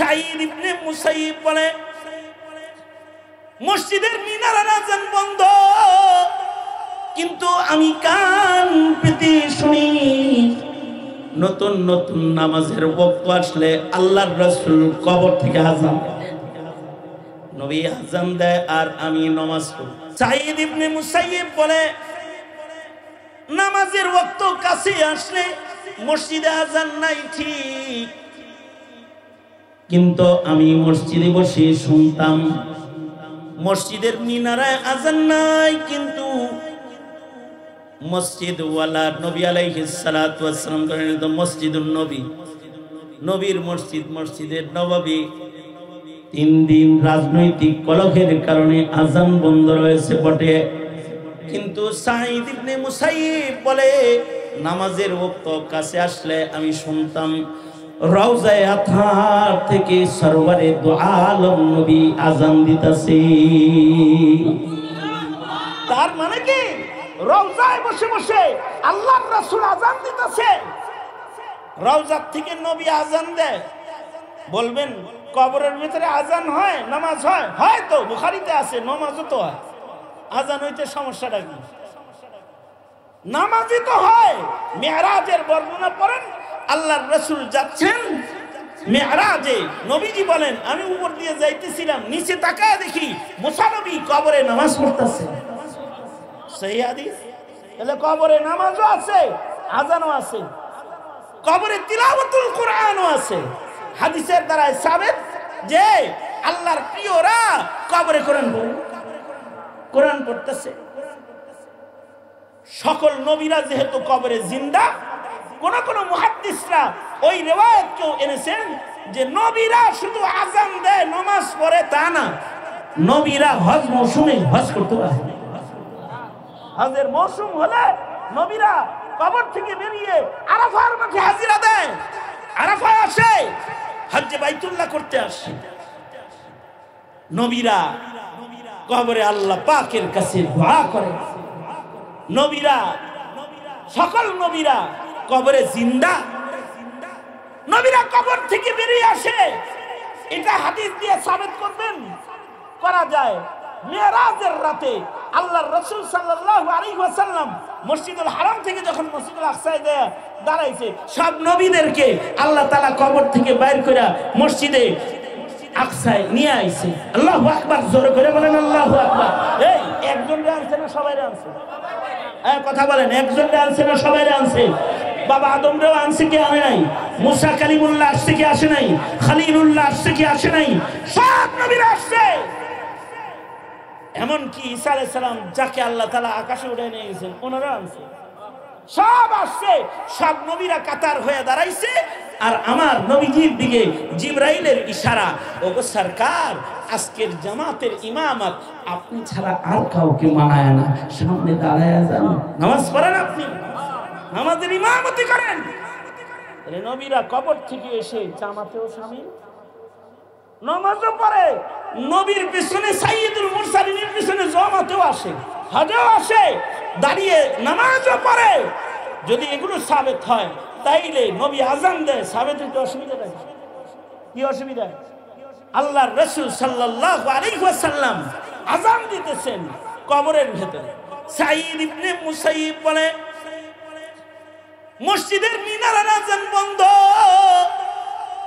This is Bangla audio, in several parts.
সাঈদ ইবনে মুসাইয়িব বলে মসজিদের মিনারে আযান বন্ধ, কিন্তু আমি কান পেতে শুনি নতুন নতুন নামাজের ওয়াক্ত আসলে আল্লাহর রাসূল কবর থেকে আযান দেয়, নবী আযান দেয় আর আমি নামাজ পড়ি। সাঈদ ইবনে মুসাইয়িব বলে নামাজের ওয়াক্ত কাছে আসলে মসজিদে আযান নাই ঠিক, কিন্তু আমি মসজিদে বসে শুনতাম মসজিদের মিনারায় আযান নাই, কিন্তু মসজিদ ওয়ালা নবী আলাইহিস সালাতু ওয়াস সালাম করেন তো মসজিদুন নবী, নবীর মসজিদ মসজিদের নববী 3 দিন রাজনৈতিক কলহের কারণে আযান বন্ধ রয়েছে বটে, কিন্তু সাঈদ ইবনে মুসাইয়িব বলে নামাজের ওয়াক্ত কাছে আসলে আমি শুনতাম রওজায়ে আতহার থেকে সরওয়ারে দু আলম নবী আযান দিতেছে। তার মানে কি রওজায় বসে বসে আল্লাহর রাসূল আযান দিতেছে, রওজা থেকে নবী আযান দেয়। বলবেন কবরের ভিতরে আযান হয়, নামাজ হয়? হয় তো, বুখারীতে আছে, নামাজও তো হয়। আযান হইতে সমস্যাটা কি? নামাজই তো হয়। মিরাজের বর্ণনা পড়েন, আল্লাহর রাসূল যাচ্ছেন মিরাজে, নবীজি বলেন আমি উপর দিয়ে যাইতেছিলাম, নিচে তাকায় দেখি মুসা নবী কবরে নামাজ পড়তেছে। সহি হাদিস। তাহলে কবরে নামাজও আছে, আযানও আছে, কবরে তিলাওয়াতুল কোরআনও আছে। হাদিসের দ্বারা সাবিত যে আল্লাহর প্রিয়রা কবরে কোরআন পড়তেছে। সকল নবীরা যেহেতু কবরে জিন্দা, কোন কোন মুহাদ্দিসরা ওই রিওয়ায়াত কেউ এনেছেন যে নবীরা শুধু আযান দেয় নামাজ পড়ে তা না, নবীরা হজ মৌসুমে হজ করতে আসে। হজের মৌসুম হলে নবীরা কবর থেকে বেরিয়ে আরাফার মাঠে হাজিরা দেয়, আরাফায় আসে, হজ্জে বাইতুল্লাহ করতে আসে। নবীরা কবরে আল্লাহ পাকের কাছে দোয়া করে। নবীরা, সকল নবীরা কবরে জিন্দা, নবীরা কবর থেকে বেরিয়ে আসে। এটা হাদিস দিয়ে সাবিত করা যায়। মিরাজের রাতে আল্লাহর রাসূল সাল্লাল্লাহু আলাইহি ওয়াসাল্লাম মসজিদুল হারাম থেকে যখন মসজিদুল আকসায় দাঁড়াইছে, সব নবীদেরকে আল্লাহ তাআলা কবর থেকে বাইর করে মসজিদে আকসায় নিয়ে আইছে। আল্লাহু আকবার, জোরে করে বলেন আল্লাহু আকবার। এই একজন আনছে না সবাই আনছে? কথা বলেন, একজন আনছে না সবাই আনছে? বাবা আদমরেও আনছে কি আনে নাই? মুসা কালিমুল্লাহ আসছে কি আসে নাই? খলিলুল্লাহ আসছে কি আসে নাই? সব নবীরা আসছে। এমনকি ঈসা আলাইহিস সালাম যাকে আল্লাহ তাআলা আকাশে উঠায় নিয়ে গেছেন, ওনারা আনছে। সব আসছে, সব নবীরা কাতার হয়ে দাঁড়াইছে। আর আমার নবীজির দিকে জিবরাইলের ইশারা, ওগো সরকার আজকের জামাতের ইমামত আপনি ছাড়া আর কাউকে মানায় না, সামনে দাঁড়ায় যান, নামাজ পড়েন, আপনি নামাজের ইমামতি করেন। নবীরা কবর থেকে এসে জামাতেও শামিল, নামাজও পড়ে, নবীর পিছনে সাইয়্যিদুল মুরসালিনের পিছনে জামাতেও আসে, হজেও আসে, দাঁড়িয়ে নামাজও পড়ে। যদি এগুলো সাবিত হয় তাইলে নবী আযান দেয়, সাবিত হইতে অসুবিধা নাই। কি অসুবিধা? আল্লাহর রাসূল সাল্লাল্লাহু আলাইহি ওয়াসাল্লাম আযান দিতেছেন কবরের ভেতরে। সাঈদ ইবনে মুসাইয়িব বলে মসজিদের মিনারে আযান বন্ধ,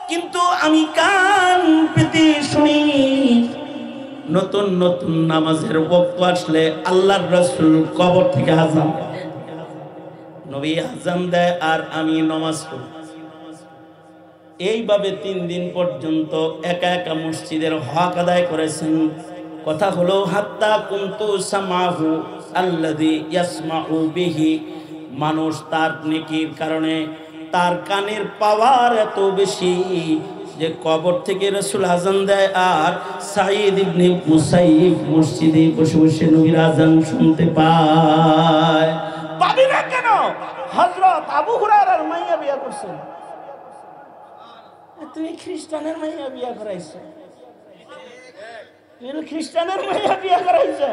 কিন্তু আমি কান পেতে শুনি নতুন নতুন নামাজের ওয়াক্ত আসলে আল্লাহর রাসূল কবর থেকে আযান দেয়, নবী আযান দেয় আর আমি নামাজ পড়ি। এইভাবে 3 দিন পর্যন্ত একা একা মসজিদের হক আদায় করেছেন। কথা হলো হাত্তা কুনতু সামাহু আল্লাযী ইয়াসমাউ বিহি, মানুষ তার নেকির কারণে তার কানের পাওয়ার এত বেশি যে কবর থেকে রাসূল আযান দেয় আর সাঈদ ইবনে মুসাইয়িব মসজিদে বসে বসে নবীর আযান শুনতে পায়। পাবি না কেন? হযরত আবু হুরায়রার মাইয়া বিয়া করছেন, তুমি খ্রিস্টানের মাইয়া বিয়া করাইছো, তুমি খ্রিস্টানের মাইয়া বিয়া করাইছো।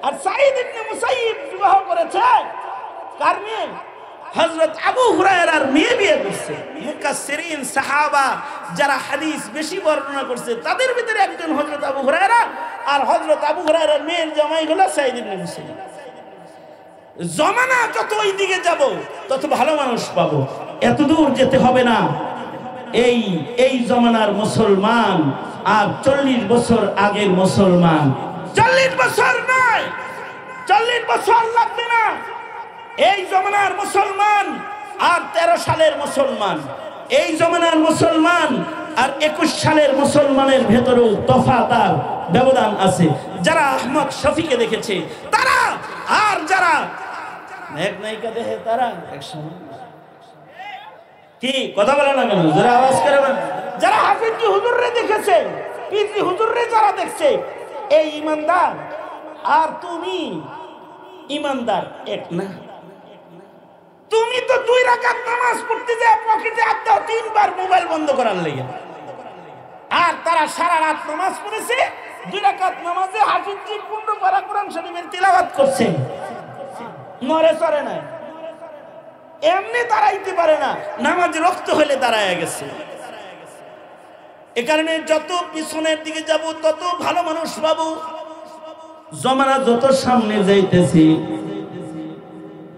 আর সাঈদ ইবনে মুসাইয়িব বিবাহ করেছে কার মেয়ে? হযরত আবু হুরায়রার মেয়ে বিয়ে করছে। মুফাসসিরিন সাহাবা যারা হাদিস বেশি বর্ণনা করছে তাদের ভিতরে একজন হযরত আবু হুরায়রা, আর হযরত আবু হুরায়রার মেয়ের জামাই হলো সাঈদ ইবনে মুসাইয়্যিব। জমানা যত ওই দিকে যাব তত ভালো মানুষ পাবো, এত দূর যেতে হবে না। এই জমানার মুসলমান আর 40 বছর আগের মুসলমান, 40 বছর নয়, 40 বছর লাগবে না। এই জমানার মুসলমান আর 13 সালের মুসলমান, এই জমানার মুসলমান আর 21 সালের মুসলমানের ভেতরেও তফাৎ আর ব্যবধান আছে। যারা আহমদ শফিকে দেখেছে তারা, আর যারা এক নায়িকা দেখে তারা একসময় কি কথা বলে না কেন, যারা আওয়াজ করে না, যারা হাফিজি হুজুররে দেখেছে, পীরজি হুজুররে যারা দেখছে, এই ইমানদার আর তুমি ইমানদার এক না। তুমি তো 2 রাকাত নামাজ পড়তে যায় পকেটে হাত দাও 3 বার মোবাইল বন্ধ করার লাগে, আর তারা সারা রাত নামাজ পড়েছে, 2 রাকাত নামাজে হাফিজি 15 পারা কোরআন শরীফের তিলাওয়াত করছে, নড়ে চড়ে না, এমনি দাঁড়াইতে পারে না, নামাজ রক্ত হলে দাঁড়ায় গেছে। এ কারণে যত পিছনের দিকে যাব তত ভালো মানুষ পাবো। জমানা যত সামনে যাইতেছে,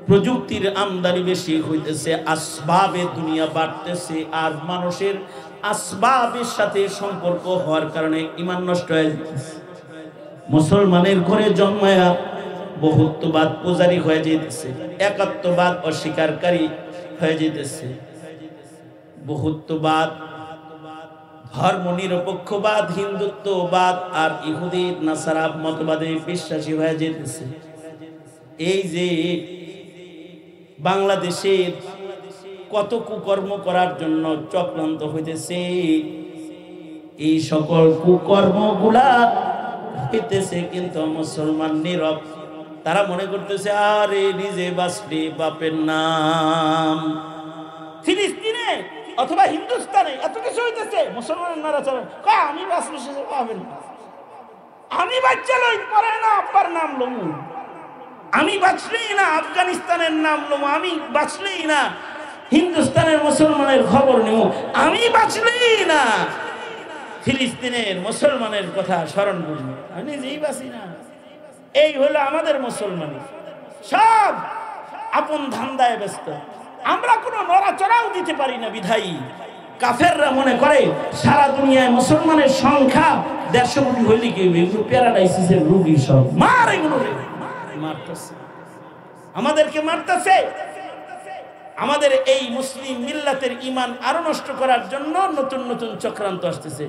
প্রযুক্তির আমদানি বেশি হইতেছে, আসবাবে দুনিয়া বাড়তেছে, আর মানুষের আসবাবের সাথে সম্পর্ক হওয়ার কারণে ঈমান নষ্ট হয়ে যাচ্ছে। মুসলমানের ঘরে জন্মায়া বহুত্ববাদ পূজারী হয়ে যেতেছে, একাত্মবাদ অস্বীকারী হয়ে যেতেছে, বহুত্ববাদ, ধর্ম নিরপেক্ষবাদ, হিন্দুত্ববাদ আর ইহুদি নাসারা মতবাদে বিশ্বাসী হয়ে যেতেছে। এই যে বাংলাদেশের কত কুকর্ম করার জন্য চক্রান্ত হইতেছে, এই সকল কুকর্মগুলা হইতেছে কিন্তু মুসলমান নীরব। তারা মনে করতেছে আরে নিজে বাঁচলে বাপের নাম। ফিলিস্তিনে অথবা হিন্দুস্তানে এত কিছু হইতেছে, মুসলমানের নাড়াচাড়া, আমি বাঁচলে সে পাবেন না, আমি বাচ্চা লই পরে না আব্বার নাম লমু, আমি বাঁচলেই না আফগানিস্তানের নাম লমু, আমি বাঁচলেই না হিন্দুস্তানের মুসলমানের খবর নেব, আমি বাঁচলেই না ফিলিস্তিনের মুসলমানের কথা স্মরণ করব, আমি নিজেই বাঁচি না। এই হলো আমাদের মুসলমান, সব আপন ধান্দায় ব্যস্ত। আমরা কোনো নড়াচড়াও দিতে পারি না বিধায়ী কাফেররা মনে করে সারা দুনিয়ায় মুসলমানের সংখ্যা 150 কোটি হইলে কি প্যারালাইসিসের রোগী সব মার, এগুলো মারতেছে, আমাদেরকে মারতেছে। আমাদের এই মুসলিম মিল্লাতের ঈমান আরো নষ্ট করার জন্য নতুন নতুন চক্রান্ত আসতেছে।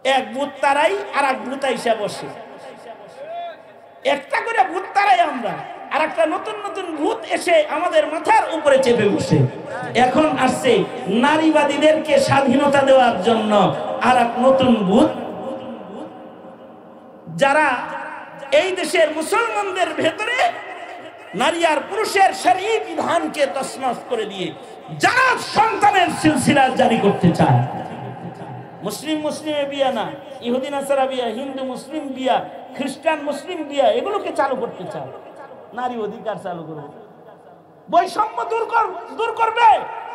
এক ভূত তারাই আর এক ভূত আইসা বসে, একটা করে ভূত তারাই আমরা, আর একটা নতুন নতুন ভূত এসে আমাদের মাথার উপরে চেপে বসে। এখন আসছে নারীবাদীদেরকে স্বাধীনতা দেওয়ার জন্য আর এক নতুন ভূত, যারা এই দেশের মুসলমানদের ভেতরে নারী আর পুরুষের শরীয়ত বিধানকে তছনছ করে দিয়ে যারা সন্তানের সিলসিলা জারি করতে চায়, মুসলিম মুসলিমে বিয়া না, ইহুদি নাসারা বিয়া, হিন্দু মুসলিম বিয়া, খ্রিস্টান মুসলিম বিয়া, এগুলোকে চালু করতে চায়, নারী অধিকার চালু করবে, বৈষম্য দূর করবে।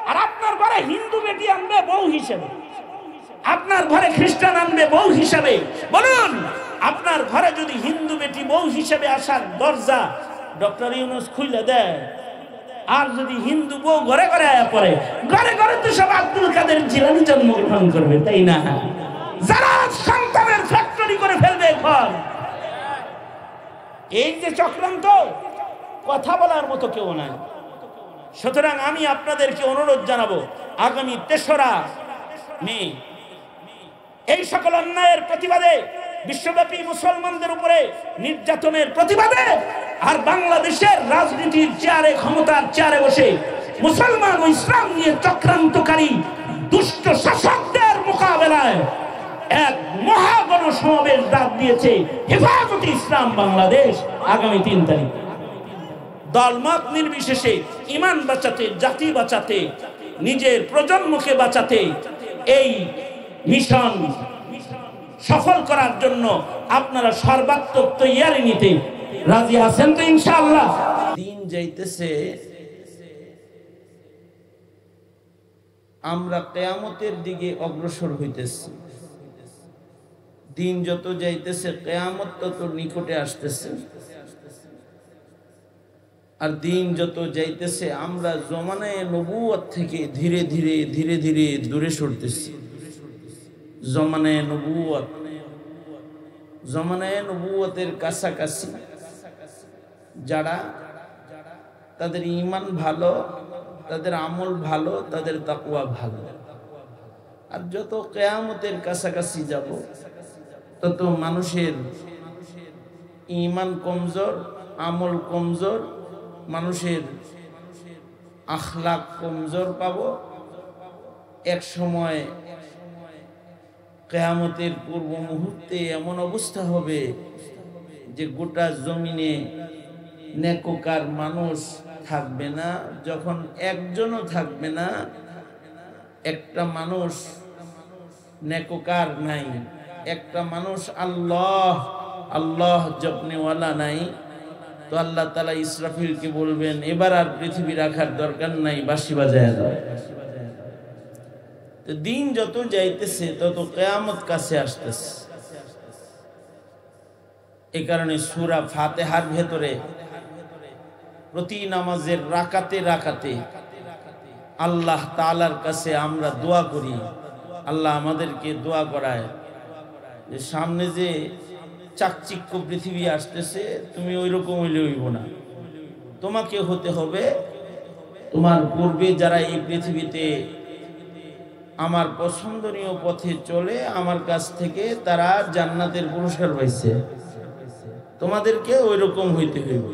আর আপনার ঘরে হিন্দু বেটি আনবে বউ হিসেবে, আপনার ঘরে খ্রিস্টান আনবে বউ হিসেবে। বলুন, আপনার ঘরে যদি হিন্দু বেটি বউ হিসেবে আসার দরজা ডক্টর ইউনূস খুলে দেয়, আর যদি হিন্দু বউ ঘরে ঘরে আয়া পড়ে, ঘরে ঘরে তো সব আব্দুল কাদের জিলানী জন্মগ্রহণ করবে, তাই না? যারা সন্তানের ফ্যাক্টরি করে ফেলবে ঘর। এই যে চক্রান্ত, কথা বলার মতো কেউ নাই। সুতরাং আমি আপনাদেরকে অনুরোধ জানাবো, আগামী 3রা মে এই সকল অন্যায়ের প্রতিবাদে, বিশ্বব্যাপী মুসলমানদের উপরে নির্যাতনের প্রতিবাদে, আর বাংলাদেশের রাজনীতির চেয়ারে, ক্ষমতার চেয়ারে বসে মুসলমান ও ইসলাম নিয়ে চক্রান্তকারী দুষ্ট শাসকদের মোকাবেলায় এক মহাগণ সমাবেশ ডাক দিয়েছে হেফাজতে ইসলাম বাংলাদেশ। আগামী 3 তারিখ দলমত নির্বিশেষে ঈমান বাঁচাতে, জাতি বাঁচাতে, নিজের প্রজন্মকে বাঁচাতে, এই মিশন সফল করার জন্য আপনারা সর্বাত্মক তৈয়ারি নিতে রাজি আছেন তো? ইনশাআল্লাহ। দিন যাইতেছে আমরা কিয়ামতের দিকে অগ্রসর হইতেছি। দিন যত যাইতেছে কিয়ামত তত নিকটে আসতেছে, আর দিন যত যাইতেছে আমরা জমানায়ে নবুয়ত থেকে ধীরে ধীরে ধীরে ধীরে দূরে সরতেছি। জমানায়ে নবুয়তের কাছাকাছি যারা, তাদের ঈমান ভালো, তাদের আমল ভালো, তাদের তাকওয়া ভালো। আর যত কিয়ামতের কাছাকাছি যাব তত মানুষের ঈমান কমজোর, আমল কমজোর, মানুষের আখলাক কমজোর পাবো। এক সময় কিয়ামতের পূর্ব মুহূর্তে এমন অবস্থা হবে যে গোটা জমিনে নেককার মানুষ থাকবে না। যখন একজনও থাকবে না, একটা মানুষ নেককার নাই, একটা মানুষ আল্লাহ আল্লাহ জপনেওয়ালা নাই, তো আল্লাহ তাআলা ইসরাফিলকে বলবেন, এবার আর পৃথিবী রাখার দরকার নাই, বাঁশি বাজায় দাও। তো দিন যত যাইতেছে তত কিয়ামত কাছে আসতেছে। এই কারণে সূরা ফাতিহার ভেতরে প্রতি নামাজের রাকাতে রাকাতে আল্লাহ তাআলার কাছে আমরা দোয়া করি। আল্লাহ আমাদেরকে দোয়া করায় যে সামনে যে চাকচিক্য পৃথিবী আসতেছে, তুমি ওই রকম হইলে হইব না, তোমাকে হতে হবে তোমার পূর্বে যারা এই পৃথিবীতে আমার পছন্দনীয় পথে চলে আমার কাছ থেকে তারা জান্নাতের পুরস্কার পাইছে, তোমাদেরকে ওই রকম হইতে হইব।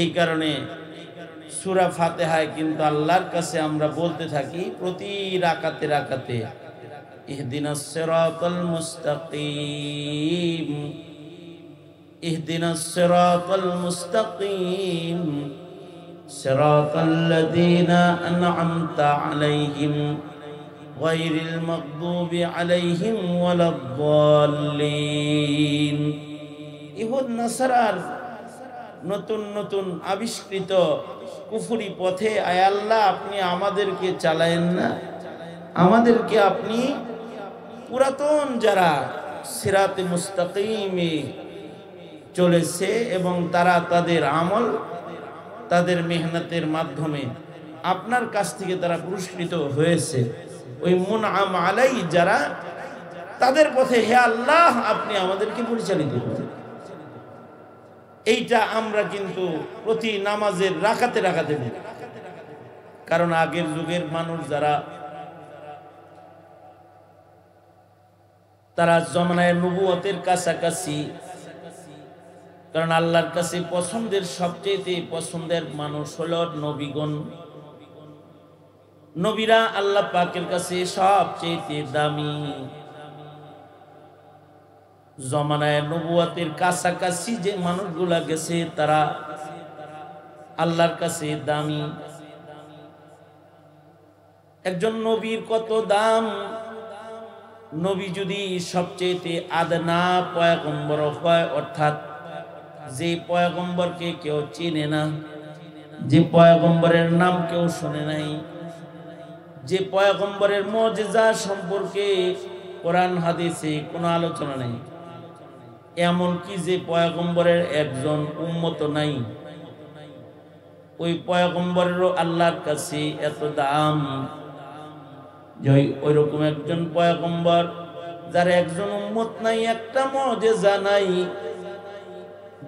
এই কারণে সূরা ফাতিহায় কিন্তু আল্লাহর কাছে আমরা বলতে থাকি প্রতি রাকাতে রাকাতে, ইহদিনাস সিরাতাল মুস্তাকিম, ইহদিনাস সিরাতাল মুস্তাকিম, সিরাতাল্লাযীনা আন'আমতা আলাইহিম গায়রিল মাগদুবি আলাইহিম ওয়ালাদ-দাল্লিন। ইহুদ নাসারার নতুন নতুন আবিষ্কৃত কুফরি পথে আয় আল্লাহ আপনি আমাদেরকে চালায়েন না, আমাদেরকে আপনি পুরাতন যারা সিরাতে মুস্তাকিমে চলেছে এবং তারা তাদের আমল, তাদের মেহনতের মাধ্যমে আপনার কাছ থেকে তারা পুরস্কৃত হয়েছে, ওই মুনআম আলাই যারা, তাদের পথে হে আল্লাহ আপনি আমাদেরকে পরিচালিত করুন। এইটা আমরা কিন্তু প্রতি নামাজের রাকাতে রাকাতে বলি। কারণ আগের যুগের মানুষ যারা, তারা জমানায়ে নবুয়তের কাছাকাছি, কারণ আল্লাহর কাছে পছন্দের সবচেয়ে পছন্দের মানুষ হলো নবীগণ। নবীরা আল্লাহ পাকের কাছে সবচেয়ে দামি। জমানায়ে নবুয়তের কাছাকাছি যে মানুষগুলা গেছে তারা আল্লাহর কাছে দামি। একজন নবীর কত দাম! নবী যদি সবচেয়ে আদনা পয়গম্বর হয়, অর্থাৎ যে পয়গম্বরকে কেউ চিনে না, যে পয়গম্বরের নাম কেউ শুনে নাই, যে পয়গম্বরের মুজিজা সম্পর্কে কোরআন হাদিসে কোনো আলোচনা নেই, এমনকি যে পয়গম্বরের একজন উম্মত নাই, ওই পয়গম্বরেরও আল্লাহর কাছে এত দাম যে ওই রকম একজন পয়গম্বর যার একজন উম্মত নাই, একটা মুজিজা নাই,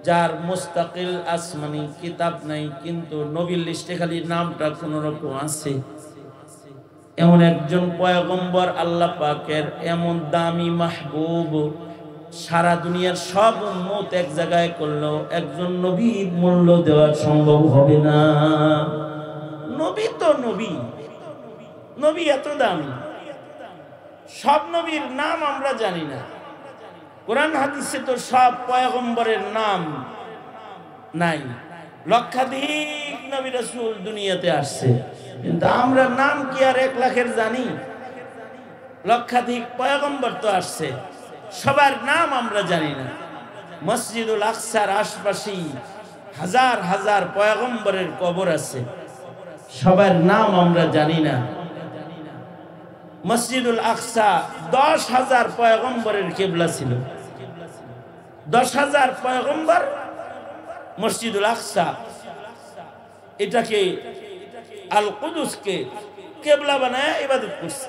যার মুস্তাকিল আসমানি কিতাব নাই, কিন্তু নবীর লিস্টে খালি নামটা কোনো রকম আছে, এমন একজন পয়গম্বর আল্লাহ পাকের এমন দামি মাহবুব, সারা দুনিয়ার সব উম্মত এক জায়গায় করলেও একজন নবীর মূল্য দেওয়া সম্ভব হবে না। নবী তো নবী, নবী এত দামি, সব নবীর নাম আমরা জানি না। কোরআন হাদিসে তো সব পয়গম্বরের নাম নাই, লক্ষাধিক নবী রাসূল দুনিয়াতে আসছে, কিন্তু আমরা নাম কি আর 1 লাখের জানি? লক্ষাধিক পয়গম্বর তো আসছে, সবার নাম আমরা জানি না। মসজিদুল আকসার আশপাশে হাজার হাজার পয়গম্বরের কবর আছে, সবার নাম আমরা জানি না। মসজিদুল আকসা 10,000 পয়গম্বরের কিবলা ছিল। 10,000 পয়গম্বর মসজিদুল আকসা এটাকে আল কুদুসকে কিবলা বানায় ইবাদত করছে।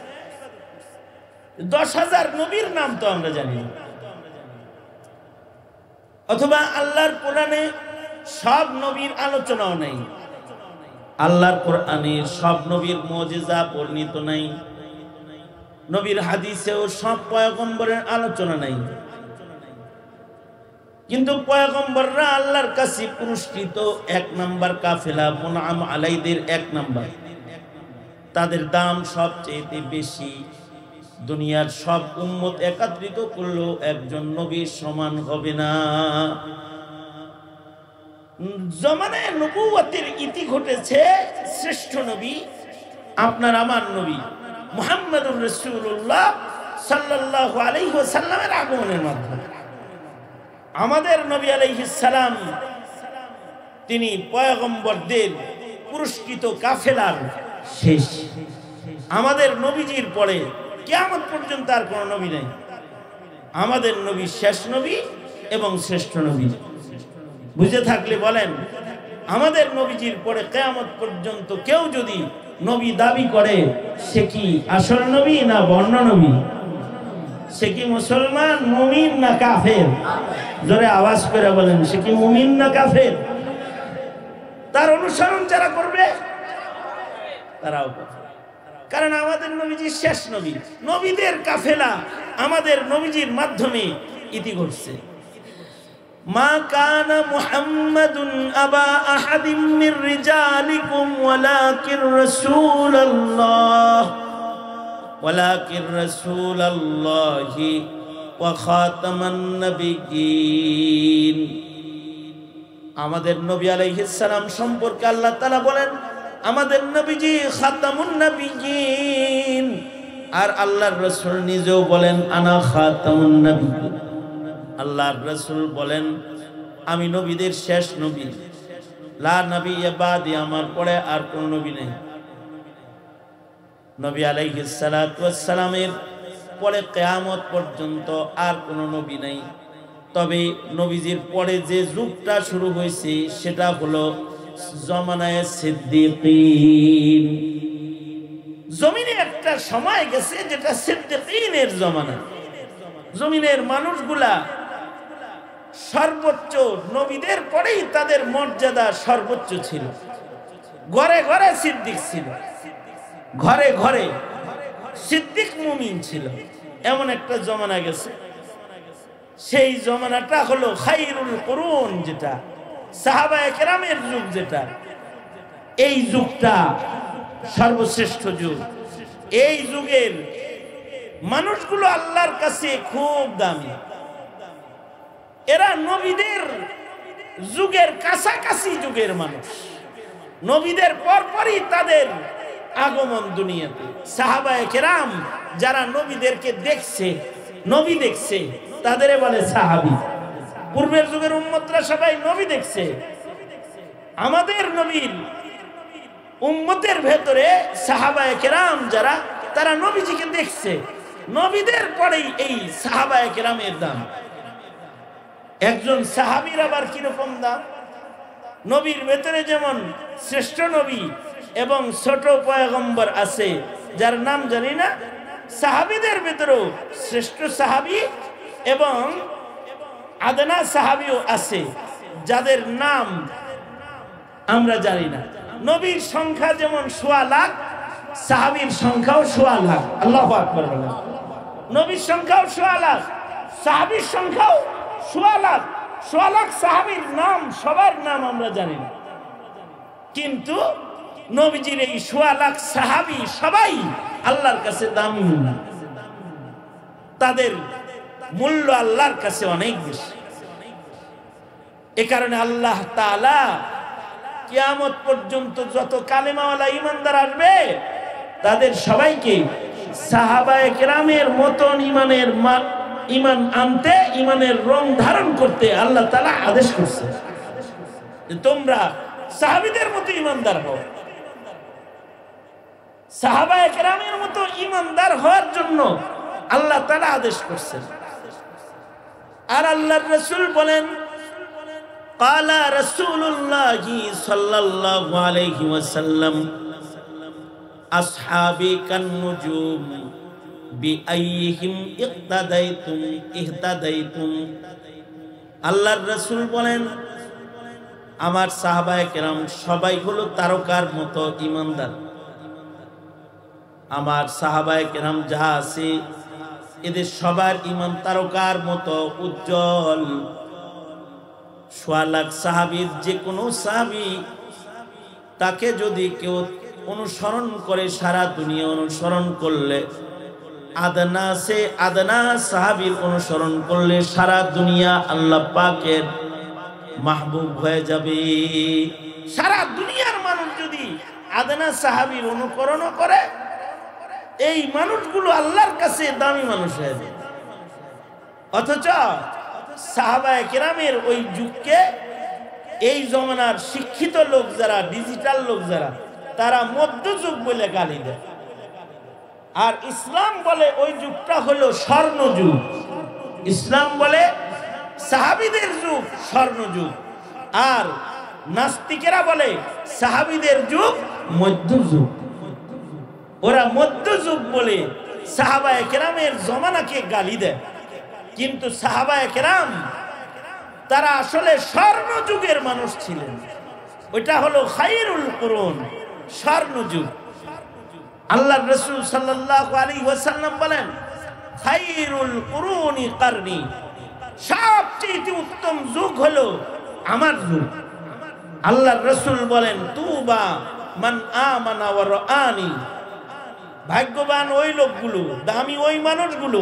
10,000 নবীর নাম তো আমরা জানি না, অথবা আল্লাহর কোরআনে সব নবীর আলোচনাও নেই, আল্লাহর কোরআনে সব নবীর মুজিজা বর্ণিত নাই, নবীর হাদিসেও সব পয়গম্বরের আলোচনা নাই। কিন্তু পয়গম্বররা আল্লাহর কাছে পুরস্কৃত 1 নাম্বার কাফেলা, মুনআম আলাইদের 1 নাম্বার, তাদের দাম সবচেয়ে বেশি। দুনিয়ার সব উম্মত একত্রিত করলেও একজন নবীর সমান হবে না। জমানায় নবুয়তের ইতি ঘটেছে শ্রেষ্ঠ নবী আপনার আমার নবী মুহাম্মদুর রাসূলুল্লাহ সাল্লাল্লাহু আলাইহি ওয়াসাল্লামের আগমনের মাধ্যমে। আমাদের নবী আলাইহিস সালাম তিনি পয়গম্বরদের পুরস্কৃত কাফেলার শেষ। আমাদের নবীজির পরে কিয়ামত পর্যন্ত আর কোনো নবী নেই। আমাদের নবী শেষ নবী এবং শ্রেষ্ঠ নবী। বুঝে থাকলে বলেন, আমাদের নবীজির পরে কিয়ামত পর্যন্ত কেউ যদি নবী দাবি করে, সে কি আসল নবী না বর্ণ নবী? সে কি মুসলমান, মুমিন না কাফের? জোরে আওয়াজ করে বলেন, সে কি মুমিন না কাফের? তার অনুসরণ যারা করবে তারাও কাফের। কারণ আমাদের নবীজি শেষ নবী, নবীদের কাফেলা আমাদের নবীজির মাধ্যমে ইতি ঘটছে। মা কানা মুহাম্মাদুন আবা আহাদিম মির রিজালিকুম ওয়ালাকির রাসূলুল্লাহি ওয়া খাতামান নাবিয়্যিন। আমাদের নবী আলাইহিস সালাম সম্পর্কে আল্লাহ তাআলা বলেন, আমাদের নবীজি খাতামুন নাবিয়্যিন। আর আল্লাহর রাসূল নিজেও বলেন, আনা খাতামুন নাবিয়্যিন। আল্লাহর রাসূল বলেন, আমি নবীদের শেষ নবী, লা নবিয়্যা বাদি, আমার পরে আর কোন নবী নেই। নবী আলাইহিস সালাতু ওয়াস সালামের পরে কিয়ামত পর্যন্ত আর কোন নবী নেই। তবে নবীজির পরে যে যুগটা শুরু হয়েছে সেটা হলো জমানায়ে সিদ্দিকীন। জমিনে একটা সময় গেছে যেটা সিদ্দিকীনের জমানা। জমিনের মানুষগুলা সর্বোচ্চ, নবীদের পরেই তাদের মর্যাদা সর্বোচ্চ ছিল। ঘরে ঘরে সিদ্দিক ছিল, ঘরে ঘরে সিদ্দিক মুমিন ছিল। এমন একটা জমানা গেছে। সেই জমানাটা হলো খায়রুল কুরুন, যেটা সাহাবায়ে কেরামের যুগ, যেটা এই যুগটা সর্বশ্রেষ্ঠ যুগ। এই যুগের মানুষগুলো আল্লাহর কাছে খুব দামি। এরা নবীদের যুগের কাছাকাছি যুগের মানুষ। নবীদের পরপরই তাদের আগমন দুনিয়াতে। সাহাবায়ে কেরাম যারা নবীদেরকে দেখছে, নবী দেখছে, তাদের বলে সাহাবী। পূর্বের যুগের উম্মতরা সবাই নবী দেখছে। আমাদের নবীর উম্মতের ভেতরে সাহাবায়ে কেরাম যারা, তারা নবীজিকে দেখছে। নবীদের পরেই এই সাহাবায়ে কেরামের দাম। একজন সাহাবীর আবার কিরকম দাম? নবীর ভেতরে যেমন শ্রেষ্ঠ নবী এবং ছোট পয়গম্বর আছে যার নাম জানি না, সাহাবীদের ভেতরেও শ্রেষ্ঠ সাহাবী এবং আদনা সাহাবীও আছে যাদের নাম আমরা জানি না। নবীর সংখ্যা যেমন 1.25 লাখ, সাহাবীর সংখ্যাও 1.25 লাখ। আল্লাহু আকবার বলেন। নবীর সংখ্যাও 1.25 লাখ, সাহাবীর সংখ্যাও 1.25 লাখ। 1.25 লাখ সাহাবীর নাম, সবার নাম আমরা জানি না। কিন্তু নবীজির এই 1.25 লাখ সাহাবী সবাই আল্লাহর কাছে দামি। তাদের মূল্য আল্লাহর কাছে অনেক বেশি। এ কারণে আল্লাহ তাআলা কিয়ামত পর্যন্ত যত কালেমাওয়ালা ঈমানদার আসবে তাদের সবাইকে সাহাবায়ে কেরামের মতন ঈমান আনতে, ঈমানের রং ধারণ করতে আল্লাহ তাআলা আদেশ করছে যে তোমরা সাহাবীদের মতো ঈমানদার হও। সাহাবায়ে কেরামের মতো ইমানদার হওয়ার জন্য আল্লাহ তাআলা আদেশ করছেন। আর আল্লাহর রাসূল বলেন, ক্বালা রাসূলুল্লাহি সাল্লাল্লাহু আলাইহি ওয়াসাল্লাম আসহাবি কান্নুজুম বিআইহিম ইক্তাদাইতুম ইহতাদাইতুম। আল্লাহর রাসূল বলেন, আমার সাহাবায়ে কেরাম সবাই হলো তারকার মতো ইমানদার। আমার সাহাবায়ে কেরাম যাহা আছে এদের সবার ঈমান তারকার মতো উজ্জ্বল। সোয়া লাখ সাহাবীর যে কোনো সাহাবী তাকে যদি কেউ অনুসরণ করে, সারা দুনিয়া অনুসরণ করলে, আদনা সে আদনা সাহাবীর অনুসরণ করলে সারা দুনিয়া আল্লাহ পাকের মাহবুব হয়ে যাবে। সারা দুনিয়ার মানুষ যদি আদনা সাহাবীর অনুকরণ করে, এই মানুষগুলো আল্লাহর কাছে দামি মানুষ হয়ে যাবে। অথচ সাহাবায়ে কেরামের ওই যুগকে এই জমানার শিক্ষিত লোক যারা, ডিজিটাল লোক যারা, তারা মধ্যযুগ বলে গালি দেয়। আর ইসলাম বলে ওই যুগটা হলো স্বর্ণযুগ। ইসলাম বলে সাহাবীদের যুগ স্বর্ণযুগ, আর নাস্তিকেরা বলে সাহাবীদের যুগ মধ্যযুগ। ওরা মধ্যযুগ বলে সাহাবায়ে কেরামের জমানাকে গালি দেয়, কিন্তু সাহাবায়ে কেরাম তারা আসলে স্বর্ণযুগের মানুষ ছিলেন। ওইটা হলো খায়রুল কুরুন, স্বর্ণযুগ। আল্লাহর রাসূল সাল্লাল্লাহু আলাইহি ওয়াসাল্লাম বলেন, খায়রুল কুরুনি কারনি, সবচেয়ে উত্তম যুগ হলো আমার যুগ। আল্লাহর রাসূল বলেন, তুবা মান আমানা ওয়া রাআনি, ভাগ্যবান ওই লোকগুলো, দামি ওই মানুষগুলো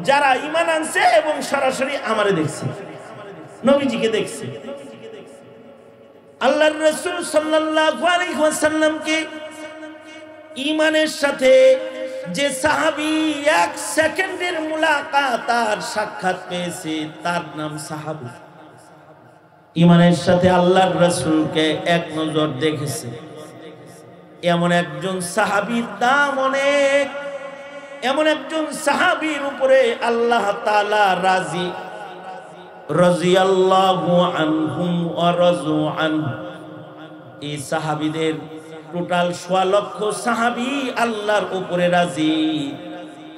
যারা ঈমান আনছে এবং সরাসরি আমারে দেখছে, নবীজিকে দেখছে। আল্লাহর রাসূল সাল্লাল্লাহু আলাইহি ওয়াসাল্লামকে ঈমানের সাথে যে সাহাবী এক সেকেন্ডের মুলাকাত আর সাক্ষাৎ পেয়েছে তার নাম সাহাবী। ঈমানের সাথে আল্লাহর রাসূলকে এক নজর দেখেছে এমন একজন সাহাবীর দাম অনেক। এমন একজন সাহাবীর উপরে আল্লাহ তাআলা রাজি, রাদিয়াল্লাহু আনহুম ওয়া রাযু আনহু। এই সাহাবীদের টোটাল ১৬ লক্ষ সাহাবী আল্লাহর উপরে রাজি,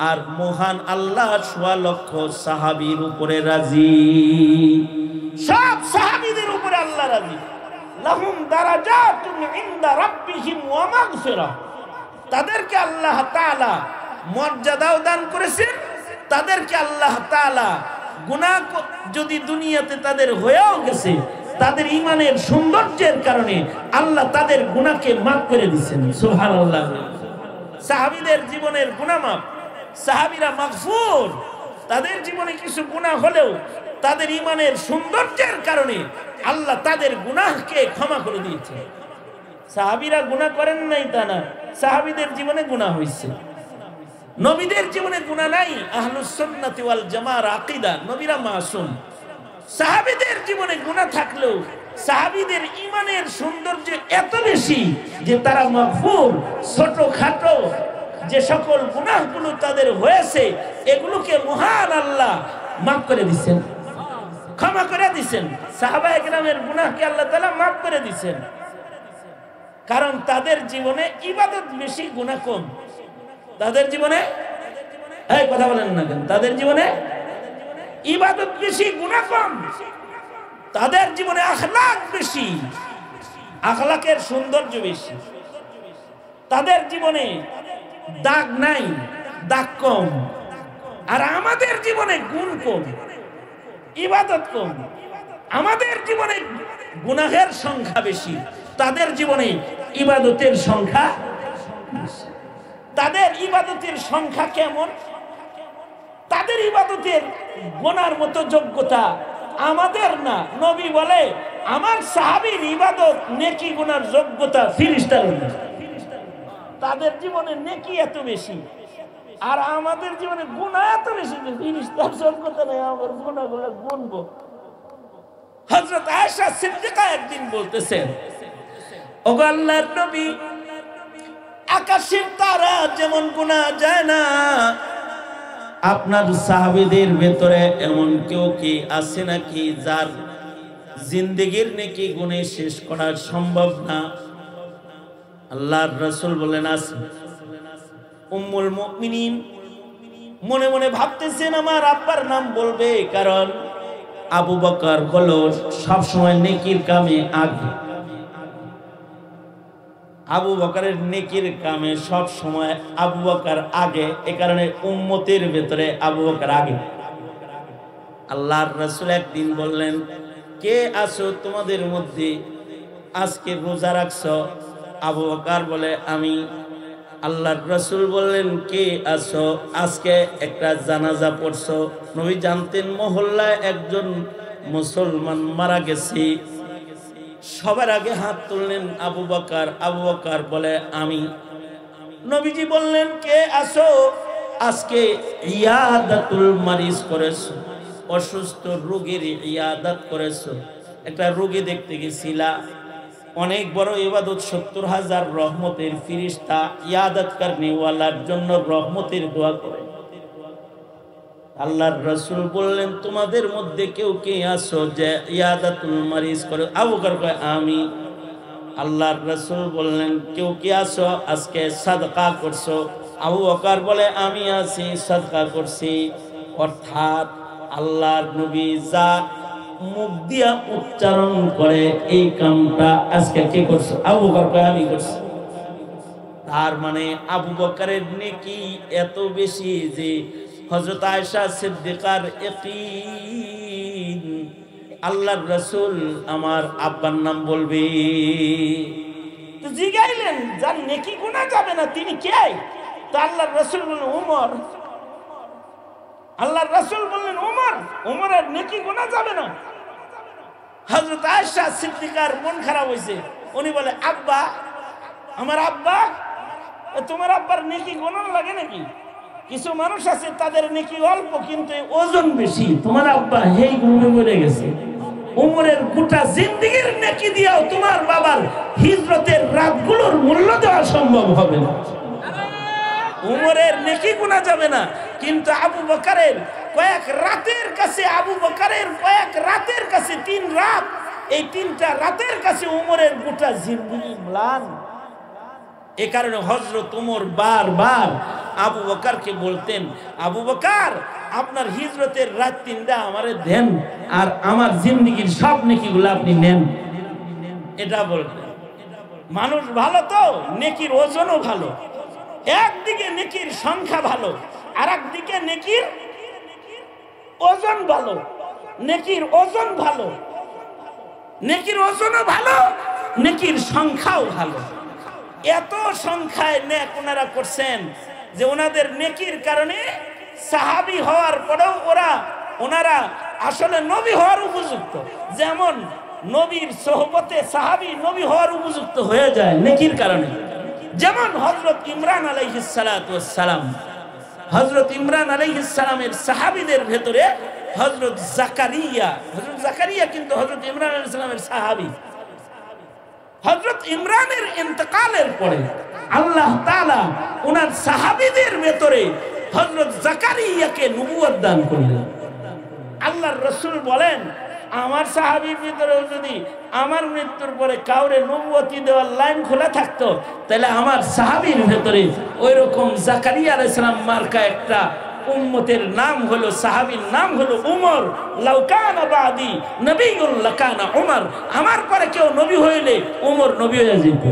আর মহান আল্লাহ ১৬ লক্ষ সাহাবীর উপরে রাজি। সব সাহাবীদের উপরে আল্লাহ রাজি। লাহুম দারাজাতুন ইনদা রাব্বিহিম ওয়া মাগফিরাহ, তাদেরকে আল্লাহ তাআলা মর্যাদাও দান করেছেন। তাদেরকে আল্লাহ তাআলা গুনাহ যদি দুনিয়াতে তাদের হয়েও গেছে, তাদের ঈমানের সৌন্দর্যের কারণে আল্লাহ তাদের গুনাহকে মাফ করে দিয়েছেন। সুবহানাল্লাহ। সাহাবীদের জীবনের গুনাহ মাফ, সাহাবীরা মাগফুর। তাদের জীবনে কিছু গুনাহ হলেও তাদের ঈমানের সৌন্দর্যের কারণে আল্লাহ তাদের গুনাহকে ক্ষমা করে দিয়েছে। সাহাবীরা গুনাহ করেন নাই তা না, সাহাবীদের জীবনে গুনাহ হয়েছে। নবীদের জীবনে গুনাহ নাই, আহলুস সুন্নাতি ওয়াল জামাআর আকীদা, নবীরা মাসুম। সাহাবীদের জীবনে গুনাহ থাকলেও সাহাবীদের ঈমানের সৌন্দর্য এত বেশি যে তারা মাগফুর। ছোটখাটো যে সকল গুনাহগুলো তাদের হয়েছে এগুলোকে মহান আল্লাহ মাফ করে দিয়েছেন, ক্ষমা করে দিয়েছেন। সাহাবায়ে কেরামের গুনাহকে আল্লাহ তাআলা মাফ করে দিয়েছেন, কারণ তাদের জীবনে ইবাদত বেশি, গুনাহ কম। তাদের জীবনে, এই কথা বলেন না কেন, তাদের জীবনে ইবাদত বেশি, গুনাহ কম। তাদের জীবনে আখলাক বেশি, আখলাকের সৌন্দর্য বেশি। তাদের জীবনে দাগ নাই, দাগ কম। আর আমাদের জীবনে গুণ কম, ইবাদত কম। আমাদের জীবনে গুনাহের সংখ্যা বেশি, তাদের জীবনে ইবাদতের সংখ্যা বেশি। তাদের ইবাদতের সংখ্যা কেমন? তাদের ইবাদতের গোনার মতো যোগ্যতা আমাদের না। নবী বলে, আমার সাহাবীর ইবাদত নেকি গুনার যোগ্যতা ফেরেশতার না। তাদের জীবনে নেকি এত বেশি, আর আমাদের জীবনে গুনাহ এত বেশি যে ফেরেশতার যোগ্যতা নেই আমার গুনাহগুলো গুনবো। হযরত আয়েশা সিদ্দিকা একদিন বলতেছেন, ওগো আল্লাহর নবী, আকাশের তারা যেমন গোনা যায় না, আপনার সাহাবীদের ভেতরে এমন কেউ কি আছে নাকি যার জিন্দেগির নেকি গুণে শেষ করা সম্ভব না? আল্লাহর রাসূল বলেন আছে। উম্মুল মুমিনিন মনে মনে ভাবতেছেন আমার আব্বার নাম বলবে, কারণ আবু বকর হলো সবসময় নেকির কামে আগে। আবু বকরের নেকির কামে সব সময় আবু বকর আগে, এ কারণে উম্মতের ভেতরে আবু বকর আগে। আল্লাহর রাসূল একদিন বললেন, কে আছো তোমাদের মধ্যে আজকে রোজা রাখছো? আবু বকর বলে আমি। আল্লাহর রাসূল বললেন, কে আছো আজকে একটা জানাজা পড়ছো? নবী জানতেন মহল্লায় একজন মুসলমান মারা গেছে। সবার আগে হাত তুললেন আবু বকর। আবু বকর বলে আমি। নবীজি বললেন, কে আছো আজকে ইয়াদাতুল মারিজ করেছো? অসুস্থ রোগীর ইয়াদাত করেছো। একটা রোগী দেখতে গেছিলা, অনেক বড় ইবাদত, ৭০,০০০ রহমতের ফেরেশতা ইয়াদাত করনেওয়ালার জন্য রহমতের দোয়া করে। আল্লাহর রাসূল বললেন, তোমাদের মধ্যে কেউ কে আছো যে ইয়াদাতুল মারিজ করে? আবু বকর কয় আমি। আল্লাহর রাসূল বললেন, কেউ কে আছো আজকে সাদকা করছো? আবু বকর বলে আমি আছি, সাদকা করছি। অর্থাৎ আল্লাহর নবী যা মুখ দিয়া উচ্চারণ করে এই কামটা আজকে কে করছে? আবু বকর কয় আমি করছি। তার মানে আবু বকরের নেকি এত বেশি যে হযরত আয়েশা সিদ্দিকার ইয়াকিন, আল্লাহর রাসূল আমার আব্বার নাম বলবে। তো জিগাইলেন, যার নেকি গুনাহ যাবে না তিনি কে? তো আল্লাহর রাসূল বললেন ওমর। আল্লাহর রাসূল বললেন ওমর, ওমরের নেকি গুনাহ যাবে না। হযরত আয়েশা সিদ্দিকার মন খারাপ হইছে। উনি বলে, আব্বা, আমার আব্বা, তোমার আব্বার নেকি গুনাহ লাগে নাকি? কিছু মানুষ আছে তাদের নেকি অল্প কিন্তু ওজন বেশি। তোমার আব্বা হেই গুণে মরে গেছে। উমরের গোটা জিন্দেগীর নেকি দিয়েও তোমার বাবার হিজরতের রাতগুলোর মূল্য দেওয়া সম্ভব হবে না। উমরের নেকি গুনাহ যাবে না, কিন্তু আবু বকরের কয়েক রাতের কাছে, আবু বকরের কয়েক রাতের কাছে ৩ রাত, এই ৩টা রাতের কাছে উমরের গোটা জিন্দেগী ম্লান। এ কারণে হযরত উমর বারবার আবু বকরকে বলতেন, আবু বকর আপনার হিজরতের রাত ৩টা আমারে দেন, আর আমার জিন্দেগীর সব নেকিগুলো আপনি নেন। এটা বলতেন। মানুষ ভালো তো নেকির ওজনও ভালো। একদিকে নেকির সংখ্যা ভালো, আর একদিকে নেকির ওজন ভালো। নেকির ওজন ভালো, নেকির ওজনও ভালো, নেকির সংখ্যাও ভালো। এত সংখ্যায় নেক ওনারা করছেন যে ওনাদের নেকির কারণে সাহাবী হওয়ার পরেও ওনারা আসলে নবী হওয়ার উপযুক্ত। যেমন নবীর সোহবতে সাহাবী নবী হওয়ার উপযুক্ত হয়ে যায় নেকির কারণে। যেমন হযরত ইমরান আলাইহিস সালাতু ওয়াস সালাম, হযরত ইমরান আলাইহিস সালামের সাহাবীদের ভেতরে হযরত জাকারিয়া কিন্তু হযরত ইমরান আলাইহিস সালামের সাহাবী। হযরত ইমরানের ইন্তেকালের পরে আল্লাহ তাআলা ওনার সাহাবীদের ভেতরে হযরত জাকারিয়াকে নবুয়ত দান করলেন। আল্লাহর রাসূল বলেন, আমার সাহাবীর ভিতরে যদি আমার মৃত্যুর পরে কাউরে নবুয়তি দেওয়ার লাইন খোলা থাকতো, তাহলে আমার সাহাবীর ভেতরে ওই রকম জাকারিয়া আলাইহিস সালাম মার্কা একটা উম্মতের নাম হলো, সাহাবীর নাম হলো উমর। লাউ কানা বাদি নবিয়্যুন লাকানা উমর। আমার পরে কেউ নবী হইলে উমর নবী হয়ে যেত।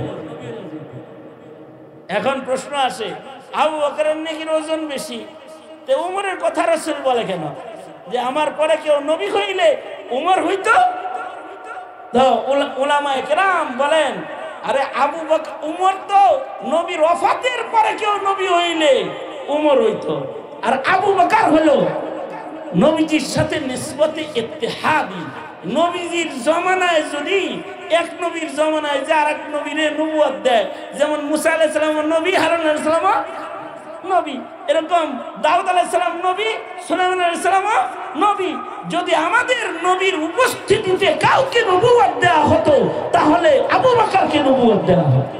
এখন প্রশ্ন আসে, আবু বকরের নেকির ওজন বেশি, তো উমরের কথা রাসূল বলে কেন যে আমার পরে কেউ নবী হইলে উমর হইতো? তো উলামায়ে কেরাম বলেন, আরে আবু বকর উমর তো নবীর ওফাতের পরে কেউ নবী হইলে উমর হইতো, আর আবু বকর হলো নবীজির সাথে নিসবতে ইত্তেহাদি। নবীজির জমানায় যদি এক নবীর জমানায় যে আরেক নবীরে নবুয়ত দেয়, যেমন মুসা আলাইহিস সালাম নবী, হারুন আলাইহিস সালাম নবী, এরকম দাউদ আলাইহিস সালাম নবী, সুলাইমান আলাইহিস সালাম নবী। যদি আমাদের নবীর উপস্থিতিতে কাউকে নবুয়ত দেওয়া হতো, তাহলে আবু বকরকে নবুয়ত দেওয়া হতো।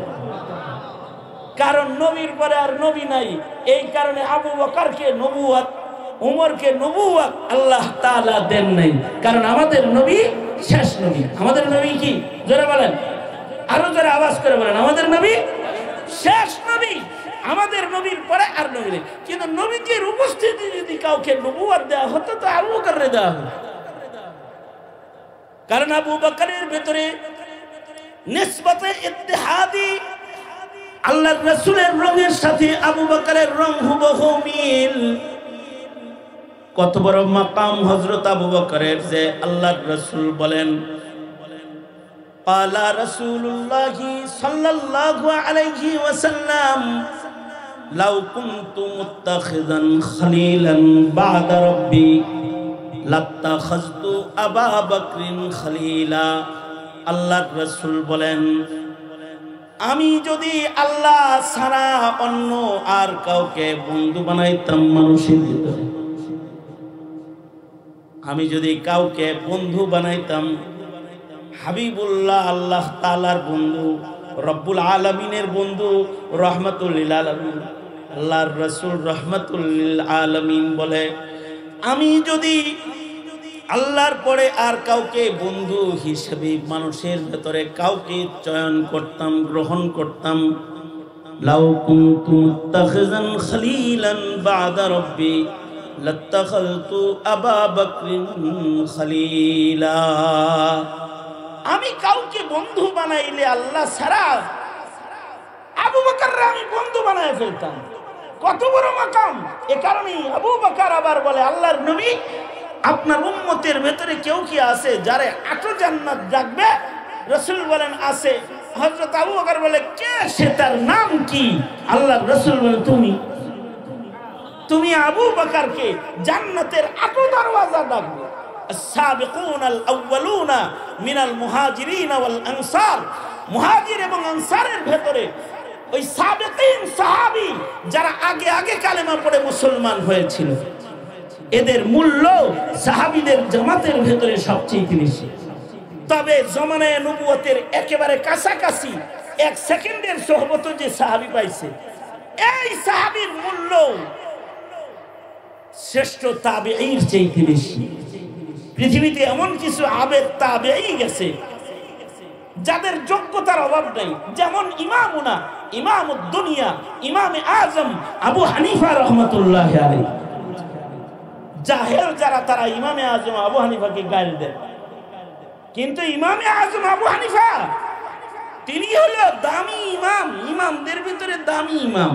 কারণ নবীর পরে আর নবী নাই, এই কারণে আবু বকরকে নবুয়ত, উমরকে নবুয়ত আল্লাহ তাআলা দেন নাই, কারণ আমাদের নবী শেষ নবী। আমাদের নবী কি? জোরে বলেন, আরো জোরে আওয়াজ করে বলেন, আমাদের নবী শেষ নবী। আমাদের নবীর পরে আর নবী নেই। কিন্তু নবীজির উপস্থিতি যদি কাউকে নবুয়ত দেওয়া হতো তো আবু বকরকে দেওয়া হতো, কারণ আবু বকরের ভেতরে নিসবতে ইত্তেহাদি, আল্লাহর রাসূলের রঙের সাথে আবু বকরের রং হুবহু মিল। কত বড় মাকাম হযরত আবু বকরের, যে আল্লাহর রাসূল বলেন, ক্বালা রাসূলুল্লাহ সাল্লাল্লাহু আলাইহি ওয়াসাল্লাম, লাউ কুনতু মুত্তাখিযান খলিলান বা'দা রাব্বি লাত্তাখাযতু আবা বকরিন খলিলা। আল্লাহর রাসূল বলেন, আমি যদি আল্লাহ ছাড়া অন্য আর কাউকে বন্ধু বানাইতাম মানুষের ভিতরে, আমি যদি কাউকে বন্ধু বানাইতাম, হাবিবুল্লাহ আল্লাহ তাআলার বন্ধু, রব্বুল আলামিনের বন্ধু, রহমাতুল লিল আলামিন, আল্লাহর রাসূল রহমাতুল লিল আলামিন বলে, আমি যদি আল্লাহর পরে আর কাউকে বন্ধু হিসেবে মানুষের ভেতরে কাউকে চয়ন করতাম, গ্রহণ করতাম, লাউ কুনতু মুত্তাখিযান খলিলান বা'দা রাব্বি লাত্তাখাযতু আবা বকরিন খলিলা। আমি কাউকে বন্ধু বানাইলে আল্লাহ ছাড়া আবু বকরকে আমি বন্ধু বানায় ফেলতাম। কত বড় মাকাম! এ কারণেই আবু বকর আবার বলে, আল্লাহর নবী, আপনার উম্মতের ভেতরে কেউ কি আছে যারে 8 জান্নাত ডাকবে? রাসূল বলেন আছে। হযরত আবু বকর বলে, কে সে, তার নাম কি? আল্লাহর রাসূল বলেন, তুমি আবু বকরকে জান্নাতের 8 দরওয়াজা ডাকবে। السابقون الأولون من المهاجرين والأنصار, মুহাজির এবং আনসারের ভেতরে ওই সাবেকিন সাহাবী যারা আগে আগে কালেমা পড়ে মুসলমান হয়েছিল, এদের মূল্য সাহাবীদের জামাতের ভেতরে সবচেয়ে বেশি। তবে জমানায়ে নবুয়তের একেবারে কাছাকাছি 1 সেকেন্ডের সোহবত যে সাহাবী পাইছে, এই সাহাবীর মূল্য শ্রেষ্ঠ তাবেঈর চেয়ে বেশি। পৃথিবীতে এমন কিছু আবেদ তাবেঈ গেছে যাদের যোগ্যতার অভাব নাই, যেমন ইমামুনা, ইমামুদ দুনিয়া, ইমামে আজম আবু হানিফা রাহমাতুল্লাহি আলাইহি। জাহেল যারা, তারা ইমামে আজম আবু হানিফাকে গালি দেয়, কিন্তু ইমামে আজম আবু হানিফা তিনি হলো দামি ইমাম, ইমামদের ভিতরে দামি ইমাম।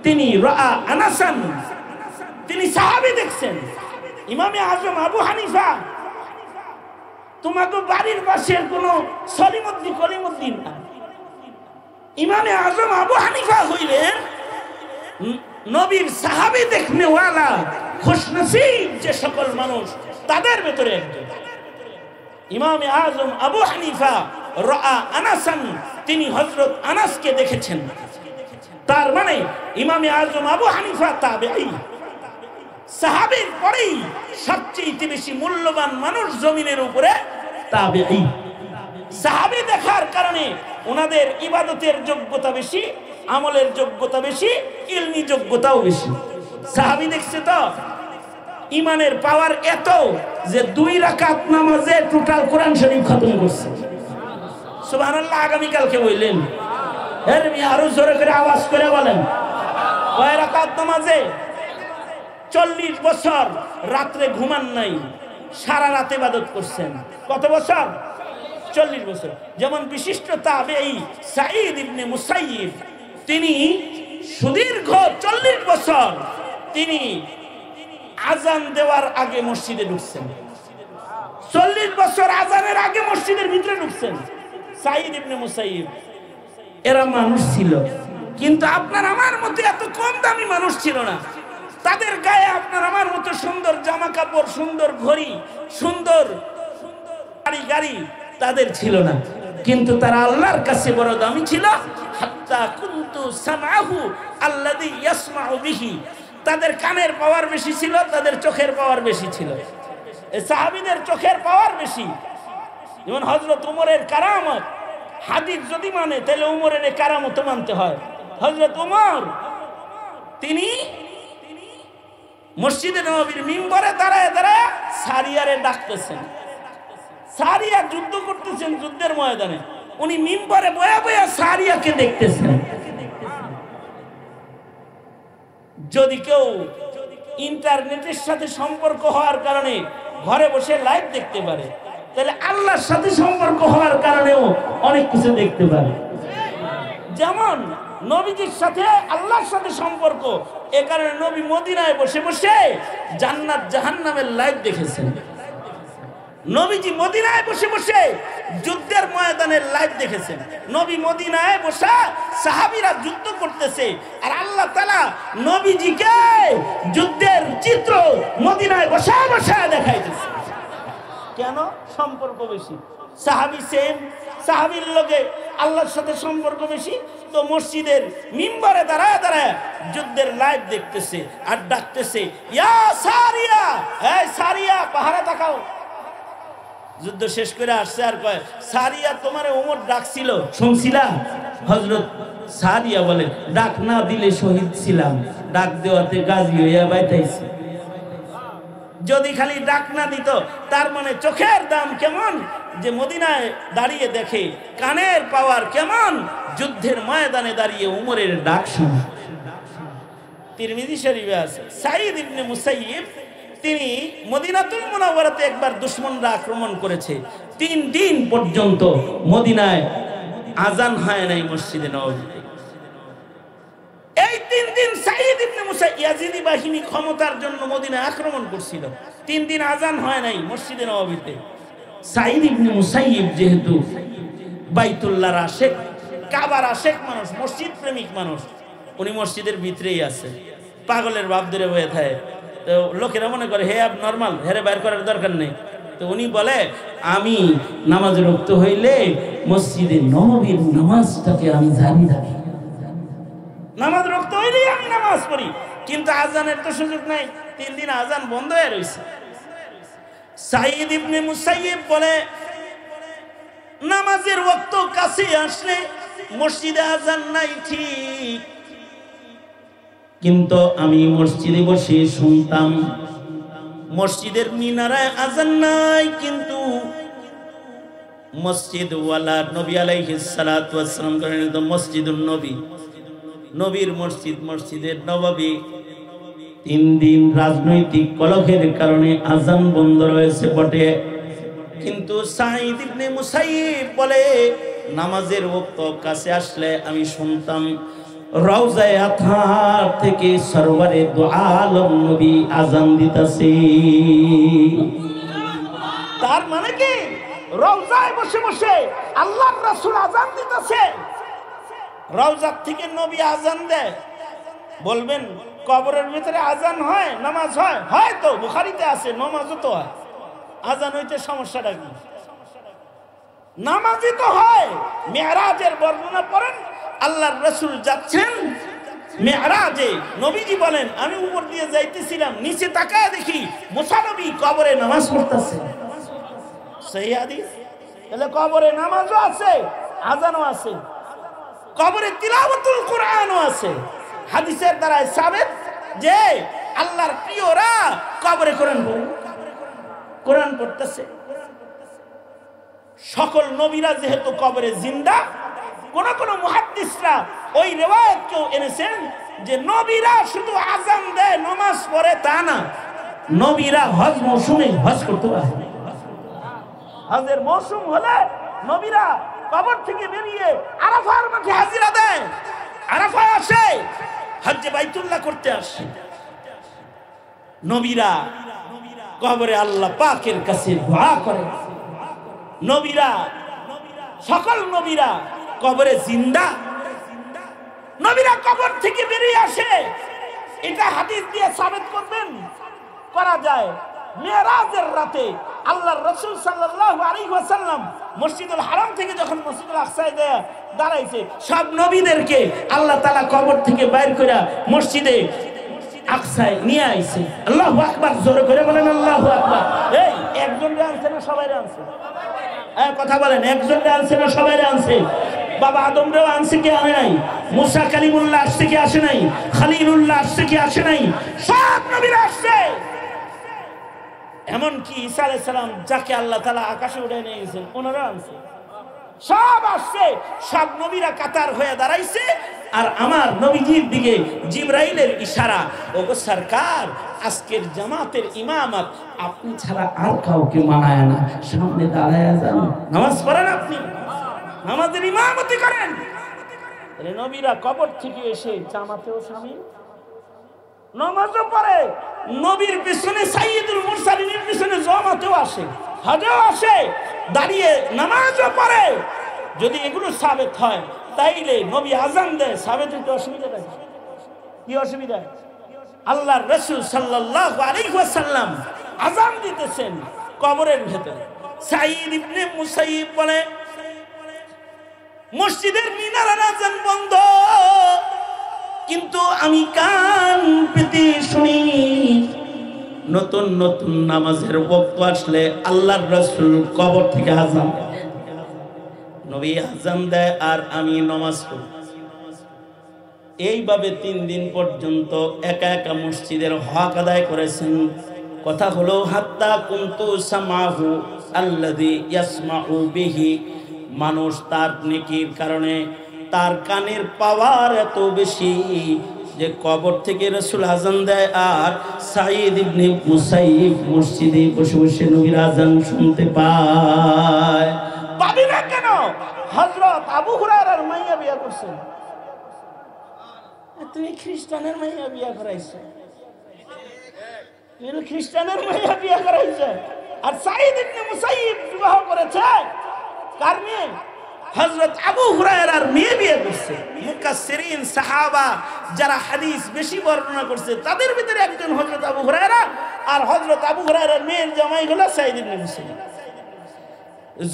তিনি রাআ আনাসান, তিনি সাহাবী দেখছেন। ইমামে আজম আবু হানিফা তোমাকে বাড়ির পাশের কোন সলিমুদ্দিন কলিমুদ্দিন না। ইমামে আজম আবু হানিফা হইলেন নবীর সাহাবী দেখনেওয়ালা খুশনসিব যে সকল মানুষ, তাদের ভেতরে একজন। ইমামে আজম আবু হানিফা রাআ আনাসান, তিনি হযরত আনাসকে দেখেছেন। তার মানে ইমামে আজম আবু হানিফা তাবেঈ। সাহাবীর পরেই সবচেয়ে বেশি মূল্যবান মানুষ জমিনের উপরে তাবেঈ। সাহাবী দেখার কারণে ওনাদের ইবাদতের যোগ্যতা বেশি, আমলের যোগ্যতা বেশি, ইলমি যোগ্যতাও বেশি। সাহাবী দেখছে তো ইমানের পাওয়ার এত যে 2 রাকাত নামাজে টোটাল কোরআন শরীফ খতম করছে। সুবহানাল্লাহ। আগামীকালকে বললেন, এর আরো জোরে করে আওয়াজ করে বলেন, কয় রাকাত নামাজে? 40 বছর রাত্রে ঘুমান নাই, সারা রাতে ইবাদত করছেন। কত বছর? 40 বছর। যেমন বিশিষ্ট তাবেঈ সাঈদ ইবনে মুসাইয়িব, তিনি সুদীর্ঘ 40 বছর তিনি আজান দেওয়ার আগে মসজিদে ঢুকছেন। 40 বছর আজানের আগে মসজিদের ভিতরে ঢুকছেন সাঈদ ইবনে মুসাইয়িব। এরা মানুষ ছিল, কিন্তু আপনার আমার মতো এত কম দামি মানুষ ছিল না। তাদের গায়ে আপনার আমার মতো সুন্দর জামা কাপড়, সুন্দর ঘড়ি, সুন্দর গাড়ি তাদের ছিল না, কিন্তু তারা আল্লাহর কাছে বড় দামি ছিল। হাত্তা কুনতু সামাহু আল্লাযী ইয়াসমাউ বিহি, তাদের কানের পাওয়ার বেশি ছিল, তাদের চোখের পাওয়ার বেশি ছিল। এই সাহাবীদের চোখের পাওয়ার বেশি। যেমন হযরত উমরের কারামত, হাদিস যদি মানে তাহলে উমরের এই কারামত মানতে হয়। হযরত ওমর তিনি মসজিদে নববীর মিম্বরে দাঁড়ায় দাঁড়ায় সারিয়ারে ডাকতেছেন। সারিয়া যুদ্ধ করতেছেন, যুদ্ধের ময়দানে উনি মিম্বরে বয়া বয়া সারিয়াকে দেখতেছেন। যদি কেউ ইন্টারনেটের সাথে সম্পর্ক হওয়ার কারণে ঘরে বসে লাইভ দেখতে পারে, তাহলে আল্লাহর সাথে সম্পর্ক হওয়ার কারণেও অনেক কিছু দেখতে পারে। যেমন নবীজির সাথে আল্লাহর সাথে সম্পর্ক, এ কারণে নবী মদিনায় বসে বসে জান্নাত জাহান্নামের লাইভ দেখেছেন। নবীজি মদিনায় বসে বসে যুদ্ধের ময়দানের লাইভ দেখেছেন। নবী মদিনায় বসে সাহাবীরা যুদ্ধ করতেছে, আর আল্লাহ তাআলা নবীজিকে যুদ্ধের চিত্র মদিনায় বসে বসে দেখাইতেছে। কেন? সম্পর্ক বেশি। সাহাবী সেম, সাহাবীর লগে আল্লাহর সাথে সম্পর্ক বেশি, তো মসজিদের মিম্বরে দাঁড়ায় দাঁড়ায় যুদ্ধের লাইভ দেখতেছে আর ডাকতেছে, ইয়া সারিয়া, এই সারিয়া পাহারা তাকাও। যুদ্ধ শেষ করে আসছে আর কয়, সারিয়া তোমারে ওমর ডাকছিল, শুনছিলা? হযরত সারিয়া বলে, ডাক না দিলে শহীদ ছিলাম, ডাক দেওয়াতে গাজী হইয়া বাইতাইছি। যদি খালি ডাক না দিত, তার মানে চোখের দাম কেমন যে মদিনায় দাঁড়িয়ে দেখে, কানের পাওয়ার কেমন যুদ্ধের ময়দানে দাঁড়িয়ে উমরের ডাক শুনে। তিরমিজি শরীফে আছে, সাঈদ ইবনে মুসাইয়িব তিনি মদিনাতুল মুনাওয়ারাতে একবার দুশমনরা আক্রমণ করেছে, 3 দিন পর্যন্ত মদিনায় আজান হয় নাই মসজিদে নববীতে। এই 3 দিন সাঈদ ইবনে মুসাইয়িব ইয়াজিদি বাহিনী ক্ষমতার জন্য মদিনায় আক্রমণ করছিল, 3 দিন আজান হয় নাই মসজিদে নববীতে। সাঈদ ইবনে মুসাইয়িব যেহেতু বাইতুল্লাহর আশিক, কাবার আশিক মানুষ, মসজিদ প্রেমিক মানুষ, উনি মসজিদের ভিতরেই আছে, পাগলের ভাব ধরে বয়ে থাকে। তো লোকেরা মনে করে হে আব নরমাল, হেরে বাইর করার দরকার নেই। তো উনি বলে, আমি নামাজে রক্ত হইলে মসজিদে নববীর নামাজটাকে আমি জানি রাখি, নামাজ রক্ত হইলেই আমি নামাজ পড়ি, কিন্তু আজানের তো সুযোগ নাই, 3 দিন আজান বন্ধ হয়ে রয়েছে। সাঈদ ইবনে মুসাইয়িব বলে, নামাজের ওয়াক্ত কাছে আসলে মসজিদে আজান নাই ঠিক, কিন্তু আমি মসজিদে বসে শুনতাম মসজিদের মিনারায় আজান নাই, কিন্তু মসজিদ ওয়ালা নবী আলাইহিস সালাতু ওয়াস সালাম করেন তো মসজিদুন নবী, নবীর মসজিদ, মসজিদের নববী 3 দিন রাজনৈতিক কলহের কারণে আজান বন্ধ রয়েছে বটে, কিন্তু সাঈদ ইবনে মুসাইয়িব বলে, নামাজের ওয়াক্ত কাছে আসলে আমি শুনতাম রওজায়ে আতহার থেকে সরওয়ারে দু আলম নবী আজান দিতেছে। তার মানে কি? রওজায় বসে বসে আল্লাহর রাসূল আজান দিতেছে, রওজা থেকে নবী আজান দেয়। বলবেন কবরের ভিতরে আজান হয়, নামাজ হয়? হয় তো, বুখারীতে আছে, নামাজও তো হয়। আজান হইতে সমস্যাটা কি? নামাজই তো হয়। মেরাজের বর্ণনা পড়েন, আল্লাহর রাসূল যাচ্ছেন মেরাজে, নবীজি বলেন আমি উপর দিয়ে যাইতেছিলাম, নিচে তাকায় দেখি মুসা নবী কবরে নামাজ পড়তেছে। সহিহ হাদিস। তাহলে কবরে নামাজও আছে, আজানও আছে, কবরে তিলাওয়াতুল কোরআনও আছে। হাদিসের দ্বারা সাবেত যে আল্লাহর প্রিয়রা কবরে কোরআন পড়তেছে। সকল নবীরা যেহেতু কবরে জিন্দা, কোন কোন মুহাদ্দিসরা ওই রিওয়ায়াতকেও এনেছেন যে নবীরা শুধু আজান দেয় নামাজ পড়ে তা না, নবীরা হজ মৌসুমে হজ করতে আসে। হজের মৌসুম হলে নবীরা কবর থেকে বেরিয়ে আরাফার মাঠে হাজিরা দেয়, আরাফায় আসে, হজ্জে বাইতুল্লাহ করতে আসে। নবীরা কবরে আল্লাহ পাকের কাছে দোয়া করে। নবীরা, সকল নবীরা কবরে জিন্দা, নবীরা কবর থেকে বেরিয়ে আসে। এটা হাদিস দিয়ে সাবিত করা যায়। মেরাজের রাতে আল্লাহর রাসূল সাল্লাল্লাহু আলাইহি ওয়াসাল্লাম মসজিদুল হারাম থেকে যখন মসজিদুল আকসায় দাঁড়াইছে, সব নবীদেরকে আল্লাহ তাআলা কবর থেকে বাইর করে মসজিদে আকসায় নিয়ে আইছে। আল্লাহু আকবার, জোরে করে বলেন আল্লাহু আকবার। এই একজন আনছে না সবাই আনছে? কথা বলেন, একজন আনছে না সবাই আনছে? বাবা আদমরেও আনছে কি আনে নাই? মুসা কালিমুল্লাহ আসছে কি আসে নাই? খলিলুল্লাহ আসছে কি আসে নাই? সব নবীরা আসছে। এমনকি ঈসা আলাইহিস সালাম যাকে আল্লাহ তাআলা আকাশে উঠায় নিয়ে গেছেন ওনারা আনছে। সব আসছে, সব নবীরা কাতার হয়ে দাঁড়াইছে। আর আমার নবীজির দিকে জিবরাইলের ইশারা, ওগো সরকার আজকের জামাতের ইমামত আপনি ছাড়া আর কাউকে মানায় না, সামনে দাঁড়ায় যান, নামাজ পড়েন, আপনি আমাদের ইমামতি করেন। তাহলে নবীরা কবর থেকে এসে জামাতেও শামিল, নামাজও পড়ে, নবীর পিছনে সাইয়্যিদুল মুরসালিনের পিছনে জামাতেও আসে, হজেও আসে, দাঁড়িয়ে নামাজও পড়ে। যদি এগুলো সাবেত হয় তাইলে নবী আযান দেয়, সাবেত হতে অসুবিধা নাই। কি অসুবিধা? আল্লাহর রাসূল সাল্লাল্লাহু আলাইহি ওয়াসাল্লাম আযান দিতেছেন কবরের ভেতরে। সাঈদ ইবনে মুসাইয়িব বলে মসজিদের মিনারের আযান বন্ধ, কিন্তু আমি কান পেতে শুনি নতুন নতুন নামাজের ওয়াক্ত আসলে আল্লাহর রাসূল কবর থেকে আযান দেয়, নবী আযান দেয় আর আমি নামাজ পড়ি। এইভাবে 3 দিন পর্যন্ত একা একা মসজিদের হক আদায় করেছেন। কথা হলো হাত্তা কুনতু সামাহু আল্লাযী ইয়াসমাউ বিহি, মানুষ তার নেকির কারণে তার কানের পাওয়ার এত বেশি যে কবর থেকে রাসূল আযান দেয় আর সাঈদ ইবনে মুসাইয়িব মসজিদে বসে বসে নবীর আযান শুনতে পায়। পাবি না কেন? হযরত আবু হুরায়রার মাইয়া বিয়া করছেন, তুমি খ্রিস্টানের মাইয়া বিয়া করাইছো, তুমি খ্রিস্টানের মাইয়া বিয়া করাইছো। আর সাঈদ ইবনে মুসাইয়িব বিবাহ করেছে কার মেয়ে? হযরত আবু হুরায়রার মেয়ে বিয়ে করছে। মুফাসসিরিন সাহাবা যারা হাদিস বেশি বর্ণনা করছে তাদের ভিতরে একজন হযরত আবু হুরায়রা, আর হযরত আবু হুরায়রার মেয়ের জামাই হলো সাঈদ ইবনে মুসাইয়িব।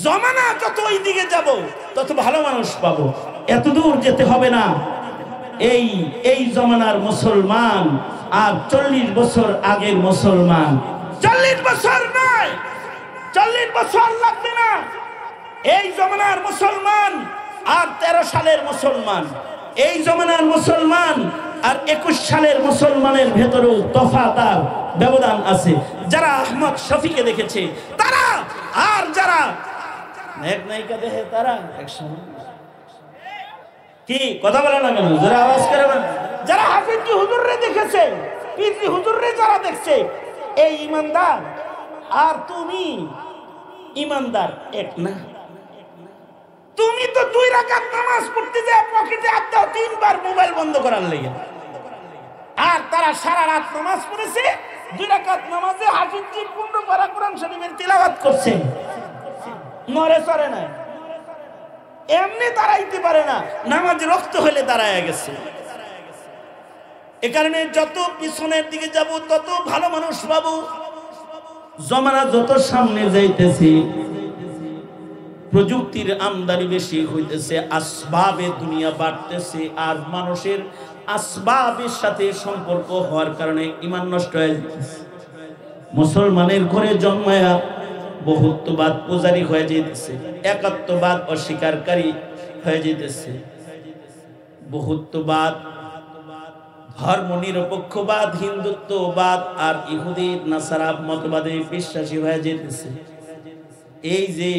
জমানা যত ওই দিকে যাব তত ভালো মানুষ পাবো, এত দূর যেতে হবে না। এই জমানার মুসলমান আর 40 বছর আগের মুসলমান, 40 বছর নয়, 40 বছর লাগবে না। এই জমানার মুসলমান আর 13 সালের মুসলমান, এই জমানার মুসলমান আর 21 সালের মুসলমানের ভেতরেও তফাৎ আর ব্যবধান আছে। যারা আহমদ শফিকে দেখেছে তারা আর যারা নেক নায়িকা দেখে তারা একসঙ্গে। কি কথা বলে না কেন? যারা আওয়াজ করে না, যারা হাফিজি হুজুররে দেখেছে, পীরজি হুজুররে যারা দেখছে, এই ইমানদার আর তুমি ইমানদার এক না। তুমি তো 2 রাকাত নামাজ পড়তে যায় পকেটে হাত দাও 3 বার মোবাইল বন্ধ করার লাগে, আর তারা সারা রাত নামাজ পড়েছে, 2 রাকাত নামাজে হাফিজি 15 পারা কোরআন শরীফের তিলাওয়াত করছে, মরে চরে না, এমনি দাঁড়াইতে পারে না, নামাজ রক্ত হলে দাঁড়ায় গেছে। এ কারণে যত পিছনের দিকে যাব তত ভালো মানুষ পাবো। জমানা যত সামনে যাইতেছে, প্রযুক্তির আমদানি বেশি হইতেছে, আসবাবে দুনিয়া বাড়তেছে, আর মানুষের আসবাবের সাথে সম্পর্ক হওয়ার কারণে ঈমান নষ্ট হয়ে যাচ্ছে। মুসলমানের ঘরে জন্মায়া বহুত্ববাদ পূজারী হয়ে যেতেছে, একাত্মবাদ অস্বীকারী হয়ে যেতেছে, বহুত্ববাদ, ধর্ম নিরপেক্ষবাদ, হিন্দুত্ববাদ আর ইহুদি নাসারা মতবাদে বিশ্বাসী হয়ে যেতেছে। এই যে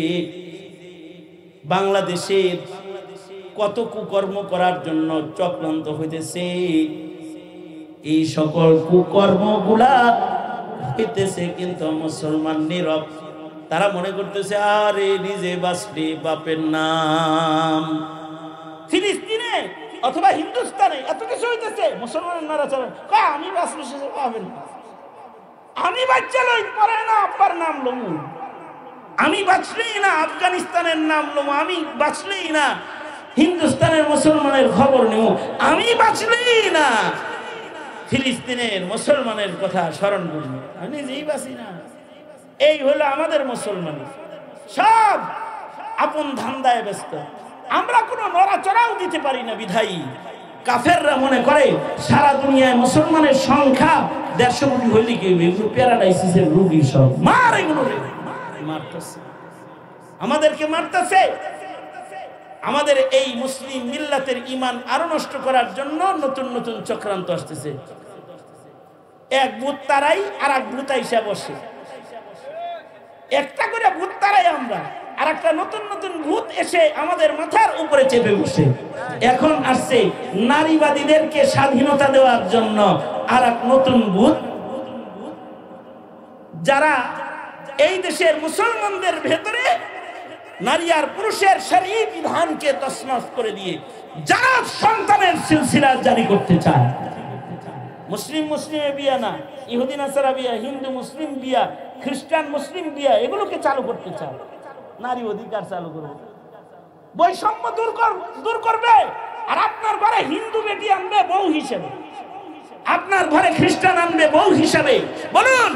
বাংলাদেশের কত কুকর্ম করার জন্য চক্রান্ত হইতেছে, এই সকল কুকর্মগুলা হইতেছে কিন্তু মুসলমান নীরব। তারা মনে করতেছে আরে নিজে বাঁচলে বাপের নাম। ফিলিস্তিনে অথবা হিন্দুস্তানে এত কিছু হইতেছে, মুসলমানের নাড়াচাড়া, আমি বাঁচলে সে পাবেন না, আমি বাচ্চা লই পরে না আব্বার নাম লমু, আমি বাঁচলেই না আফগানিস্তানের নাম লমু, আমি বাঁচলেই না হিন্দুস্তানের মুসলমানের খবর নেব, আমি বাঁচলেই না ফিলিস্তিনের মুসলমানের কথা স্মরণ করব, আমি নিজেই বাঁচি না। এই হলো আমাদের মুসলমান, সব আপন ধান্দায় ব্যস্ত। আমরা কোনো নড়াচড়াও দিতে পারি না বিধায়ী কাফেররা মনে করে সারা দুনিয়ায় মুসলমানের সংখ্যা 150 কোটি হইলে কি এগুলো প্যারালাইসিসের রোগী, সব মার, এগুলো মারতেছে, আমাদেরকে মারতেছে। আমাদের এই মুসলিম মিল্লাতের ঈমান আরো নষ্ট করার জন্য নতুন নতুন চক্রান্ত আসতেছে। এক ভূত তারাই আর এক ভূত আইসা বসে, একটা করে ভূত তারাই আমরা, আর একটা নতুন নতুন ভূত এসে আমাদের মাথার উপরে চেপে বসে। এখন আসছে নারীবাদীদেরকে স্বাধীনতা দেওয়ার জন্য আর এক নতুন ভূত, যারা এই দেশের মুসলমানদের ভেতরে নারী আর পুরুষের শরঈ বিধানকে তছনছ করে দিয়ে যারা সন্তানের সিলসিলা জারি করতে চায়। মুসলিম মুসলিমে বিয়া না, ইহুদি নাসারা বিয়া, হিন্দু মুসলিম বিয়া, খ্রিস্টান মুসলিম বিয়া, এগুলোকে চালু করতে চায়। নারী অধিকার চালু করবে, বৈষম্য দূর করবে। আর আপনার ঘরে হিন্দু বেটি আনবে বউ হিসেবে, আপনার ঘরে খ্রিস্টান আনবে বউ হিসেবে। বলুন,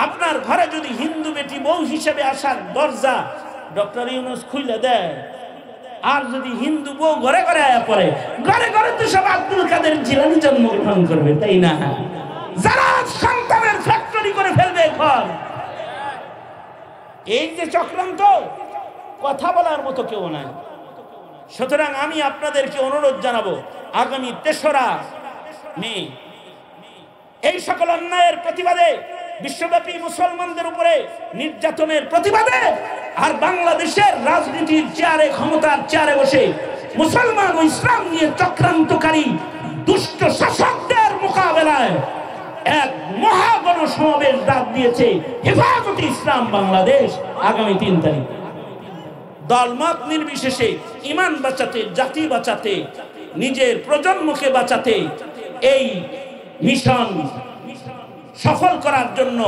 আপনার ঘরে যদি হিন্দু বেটি বউ হিসেবে আসার দরজা ডক্টর ইউনূস খুলে দেয়, আর যদি হিন্দু বউ ঘরে ঘরে আয়া পড়ে, ঘরে ঘরে তো সব আব্দুল কাদের জিলানী জন্মগ্রহণ করবে, তাই না? যারা সন্তানের ফ্যাক্টরি করে ফেলবে ঘর। এই যে চক্রান্ত, কথা বলার মতো কেউ নাই। সুতরাং আমি আপনাদেরকে অনুরোধ জানাবো, আগামী ৩রা মে এই সকল অন্যায়ের প্রতিবাদে, বিশ্বব্যাপী মুসলমানদের উপরে নির্যাতনের প্রতিবাদে, আর বাংলাদেশের রাজনীতির চেয়ারে, ক্ষমতার চেয়ারে বসে মুসলমান ও ইসলাম নিয়ে চক্রান্তকারী দুষ্ট শাসকদের মোকাবেলায় এক মহাগণ সমাবেশ ডাক দিয়েছে হেফাজতে ইসলাম বাংলাদেশ। আগামী ৩ তারিখ দলমত নির্বিশেষে ঈমান বাঁচাতে, জাতি বাঁচাতে, নিজের প্রজন্মকে বাঁচাতে, এই মিশন সফল করার জন্য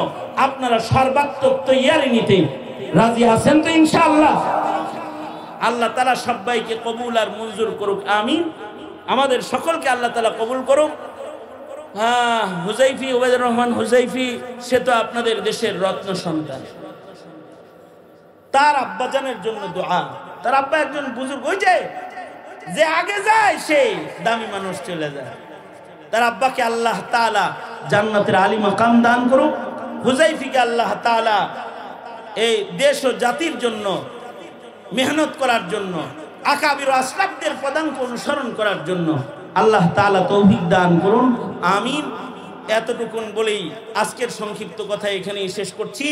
আপনারা সর্বাত্মক তৈয়ারি নিতে রাজি আছেন তো? ইনশাআল্লাহ আল্লাহ তাআলা সবাইকে কবুল আর মঞ্জুর করুক, আমিন। আমাদের সকলকে আল্লাহ তাআলা কবুল করুক। হ্যাঁ, হুযাইফি, ওবায়দুর রহমান হুযাইফি, সে তো আপনাদের দেশের রত্ন সন্তান। তার আব্বাজানের জন্য দোয়া। তার আব্বা একজন বুজুর্গ, ওই যে আগে যায় সে দামি মানুষ চলে যায়। তার আব্বাকে আল্লাহ তাআলা জান্নাতের আলী মাকাম দান করুক। হুযাইফিকে আল্লাহ তাআলা এই দেশ ও জাতির জন্য মেহনত করার জন্য, আকাবির ও আসলাফদের পদাঙ্ক অনুসরণ করার জন্য আল্লাহ তাআলা তৌফিক দান করুন, আমিন। এতটুকুন বলেই আজকের সংক্ষিপ্ত কথা এখানেই শেষ করছি।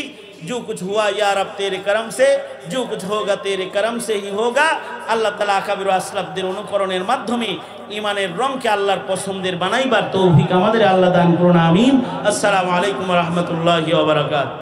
जो कुछ हुआ या रब तेरे करम से, जो कुछ होगा तेरे करम से ही होगा। আল্লাহ তাআলা আকাবির ও আসলাফদের অনুকরণের মাধ্যমে ঈমানের রংকে আল্লাহর পছন্দের বানাইবার তৌফিক আমাদের আল্লাহ দান করুন, আমিন। আসসালামু আলাইকুম ওয়া রাহমাতুল্লাহি ওয়া বারাকাতুহু।